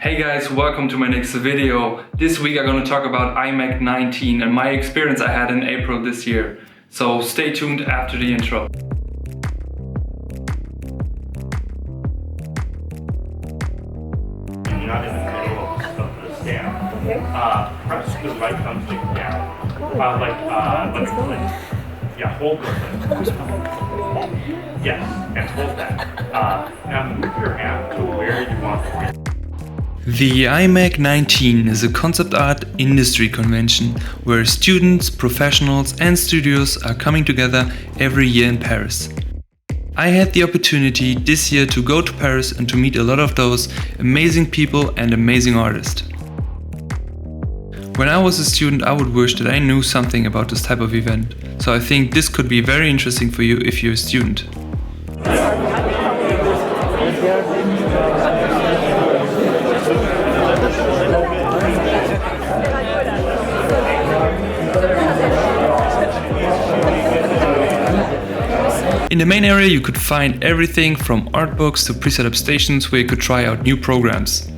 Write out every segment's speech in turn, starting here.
Hey guys, welcome to my next video. This week I'm going to talk about iMac 19 and my experience I had in April this year. So stay tuned after the intro. You're not in the middle of the stand. Press the right thumbstick down. Hold the Yes, and hold that. Now move your hand to where you want to be. The iMac 19 is a concept art industry convention where students, professionals and studios are coming together every year in Paris. I had the opportunity this year to go to Paris and to meet a lot of those amazing people and amazing artists. When I was a student, I would wish that I knew something about this type of event, so I think this could be very interesting for you if you're a student. In the main area you could find everything from art books to preset up stations where you could try out new programs.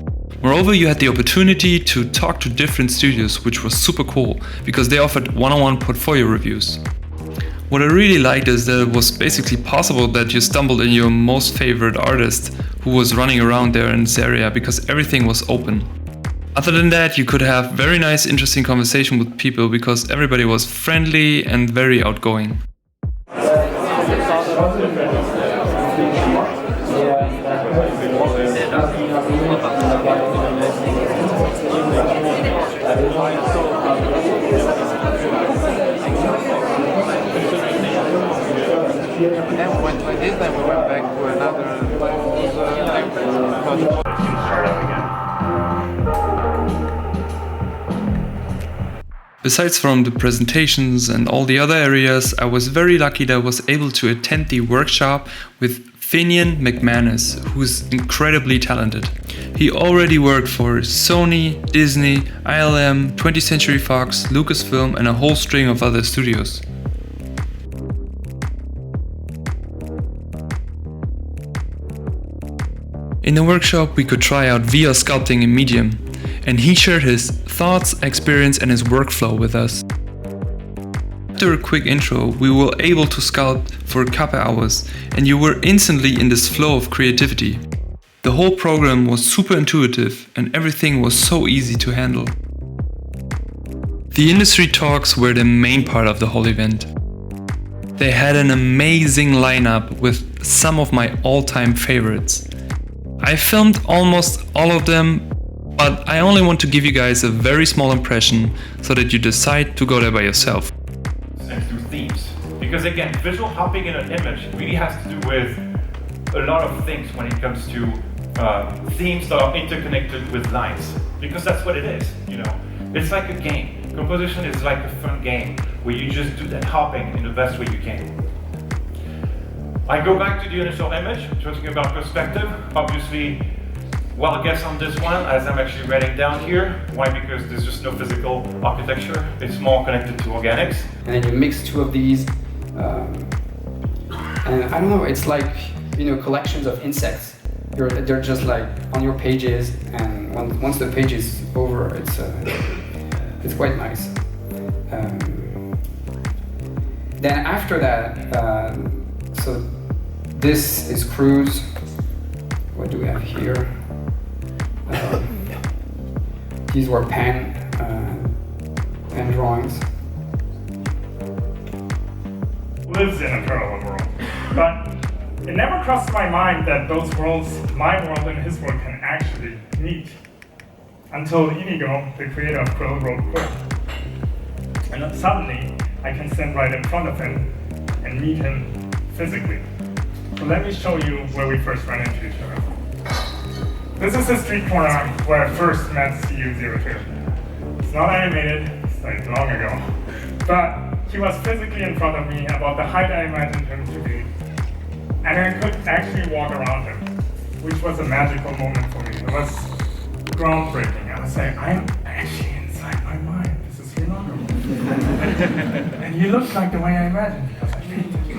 Moreover, you had the opportunity to talk to different studios, which was super cool because they offered one-on-one portfolio reviews. What I really liked is that it was basically possible that you stumbled on your most favorite artist who was running around there in this area because everything was open. Other than that, you could have very nice, interesting conversation with people because everybody was friendly and very outgoing. And when this time we went back to another Besides from the presentations and all the other areas, I was very lucky that I was able to attend the workshop with Feng McManus, who's incredibly talented. He already worked for Sony, Disney, ILM, 20th Century Fox, Lucasfilm and a whole string of other studios. In the workshop we could try out VR sculpting in Medium, and he shared his thoughts, experience and his workflow with us. After a quick intro, we were able to sculpt for a couple hours and you were instantly in this flow of creativity. The whole program was super intuitive and everything was so easy to handle. The industry talks were the main part of the whole event. They had an amazing lineup with some of my all-time favorites. I filmed almost all of them, but I only want to give you guys a very small impression so that you decide to go there by yourself. And through themes. Because again, visual hopping in an image really has to do with a lot of things when it comes to themes that are interconnected with lines. Because that's what it is, you know. It's like a game. Composition is like a fun game where you just do that hopping in the best way you can. I go back to the initial image, talking about perspective. Obviously, well guess on this one, as I'm actually writing down here. Why? Because there's just no physical architecture. It's more connected to organics. And then you mix two of these, and I don't know, it's like, you know, collections of insects. They're just like on your pages, and once the page is over, it's quite nice. Then after that, so this is Cruise. What do we have here? These were pen drawings. Lives in a parallel world, but it never crossed my mind that those worlds, my world and his world, can actually meet. Until Inigo, the creator of Quill, wrote Quill. And then suddenly, I can stand right in front of him and meet him physically. So let me show you where we first ran into each other. This is the street corner where I first met CU02. It's not animated, it's like long ago. But he was physically in front of me about the height I imagined him to be. And I could actually walk around him, which was a magical moment for me. It was groundbreaking. I was saying, I'm actually inside my mind. This is phenomenal. And he looked like the way I imagined because I painted him.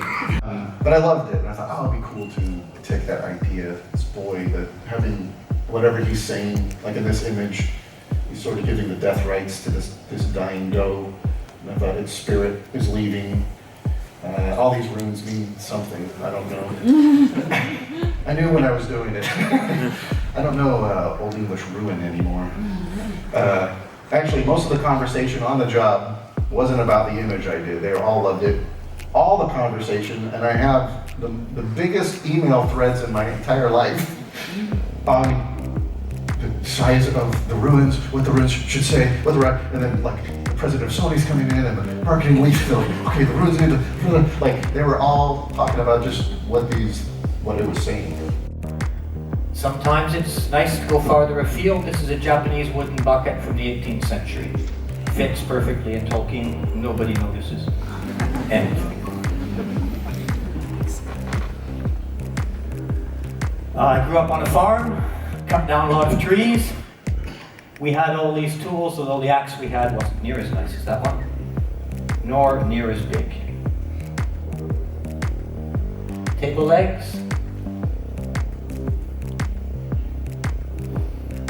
But I loved it, and I thought, oh, it'd be cool to take that idea, this boy that having whatever he's saying, like in this image, he's sort of giving the death rites to this dying doe. And I thought its spirit is leaving. All these runes mean something, I don't know. I knew when I was doing it. I don't know Old English rune anymore. Actually, most of the conversation on the job wasn't about the image I did. They all loved it. All the conversation, and I have the biggest email threads in my entire life on the size of the ruins, what the ruins should say, and then like the president of Sony's coming in and the marketing lead, okay, the ruins need to, like they were all talking about just what it was saying. Sometimes it's nice to go farther afield. This is a Japanese wooden bucket from the 18th century. Fits perfectly in Tolkien, nobody notices anything. I grew up on a farm, cut down a lot of trees. We had all these tools, although the axe we had wasn't near as nice as that one, nor near as big. Table legs.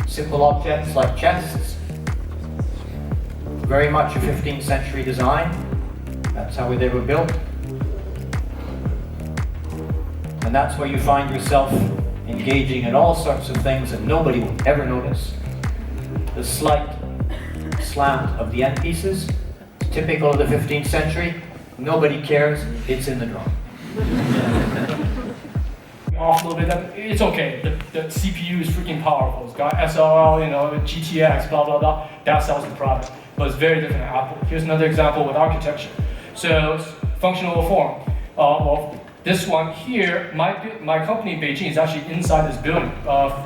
Simple objects like chests. Very much a 15th century design. That's how they were built. And that's where you find yourself engaging in all sorts of things that nobody will ever notice. The slight slant of the end pieces, typical of the 15th century. Nobody cares, it's in the drawing. Offloaded them, it's okay. The CPU is freaking powerful. It's got SLL, GTX, blah, blah, blah. That sells the product. But it's very different than Apple. Here's another example with architecture. So, functional form. Well, this one here, my company in Beijing is actually inside this building.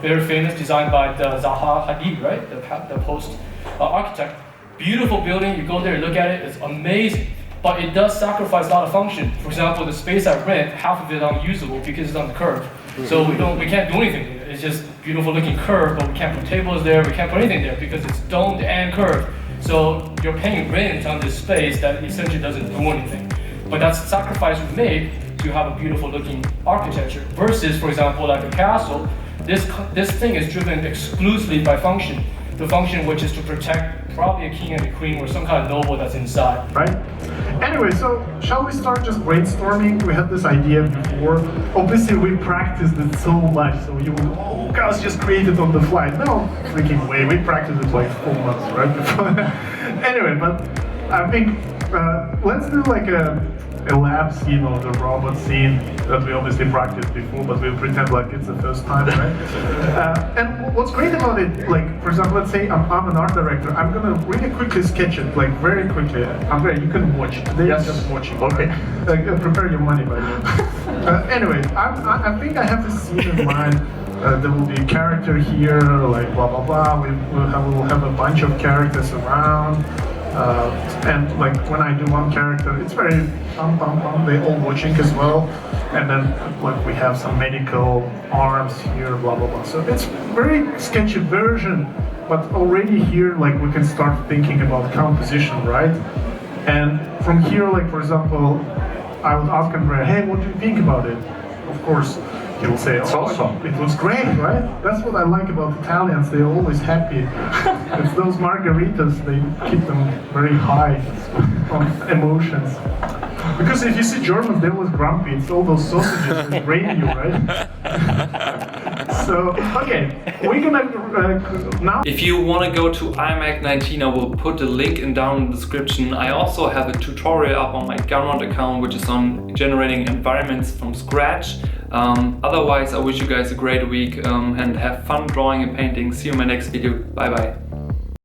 Very famous, designed by the Zaha Hadid, right? The Post architect. Beautiful building, you go there, look at it, it's amazing. But it does sacrifice a lot of function. For example, the space I rent, half of it is unusable because it's on the curve. So we can't do anything with it. It's just beautiful looking curve, but we can't put tables there, we can't put anything there because it's domed and curved. So you're paying rent on this space that essentially doesn't do anything. But that's the sacrifice we made to have a beautiful looking architecture versus, for example, like a castle. This thing is driven exclusively by function. The function which is to protect probably a king and a queen or some kind of noble that's inside. Right? Anyway, so shall we start just brainstorming? We had this idea before. Obviously, we practiced it so much, so you would, oh, guys just created on the fly. No freaking way, we practiced it like 4 months, right? Before. Anyway, but I think let's do like a lab scene or the robot scene that we obviously practiced before, but we'll pretend like it's the first time, right? And what's great about it, like, for example, let's say I'm an art director, I'm gonna really quickly sketch it, like very quickly. Andrea, you can watch. Today I'm just watching. Okay. Right? Prepare your money, by the way. Anyway, I think I have this scene in mind. There will be a character here, like blah blah blah. We'll have a bunch of characters around. And like when I do one character, it's very they're all watching as well. And then like we have some medical arms here, blah blah blah. So it's very sketchy version, but already here like we can start thinking about composition, right? And from here, like for example, I would ask Andrea, hey, what do you think about it? Of course, he will say, oh, awesome. It looks great, right? That's what I like about Italians, they're always happy. It's those margaritas, they keep them very high on emotions. Because if you see Germans, they're always grumpy, it's all those sausages that drain you, right? So, okay, we're gonna now. If you want to go to iMac 19, I will put the link down in the description. I also have a tutorial up on my Gumroad account, which is on generating environments from scratch. Otherwise, I wish you guys a great week and have fun drawing and painting. See you in my next video. Bye bye.